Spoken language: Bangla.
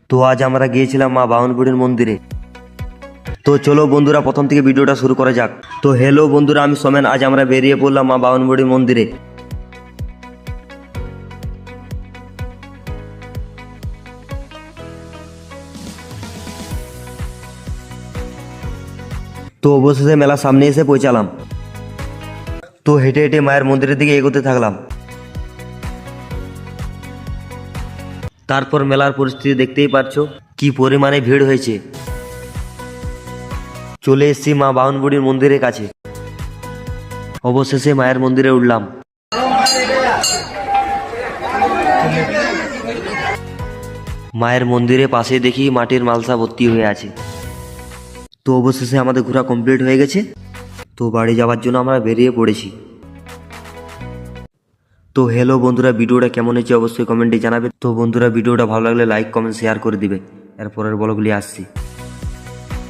তো আজ আমরা গিয়েছিলাম মা বামনবুড়ির মন্দিরে। তো চলো বন্ধুরা প্রথম থেকে ভিডিওটা শুরু করা যাক। তো হ্যালো বন্ধুরা, আমি সোমেন। আজ আমরা বেরিয়ে পড়লাম মা বামনবুড়ির মন্দিরে। তো অবশেষে মেলার সামনে এসে পৌঁছালাম। তো হেঁটে হেঁটে মায়ের মন্দিরের দিকে এগোতে থাকলাম। তারপর মেলার পরিস্থিতি দেখতেই পারছো কি পরিমাণে ভিড় হয়েছে। চলে এসেছি মা বামনবুড়ির মন্দিরের কাছে। অবশেষে মায়ের মন্দিরে উঠলাম। মায়ের মন্দিরের পাশে দেখি মাটির মালসা ভর্তি হয়ে আছে। তো অবশেষে আমাদের ঘোরা কমপ্লিট হয়ে গেছে। তো বাড়ি যাওয়ার জন্য আমরা বেরিয়ে পড়েছি। তো হ্যালো বন্ধুরা, ভিডিওটা কেমন হয়েছে অবশ্যই কমেন্টে জানাবে। তো বন্ধুরা ভিডিওটা ভালো লাগলে লাইক কমেন্ট শেয়ার করে দিবে। এরপরের বলগুলি আসছি।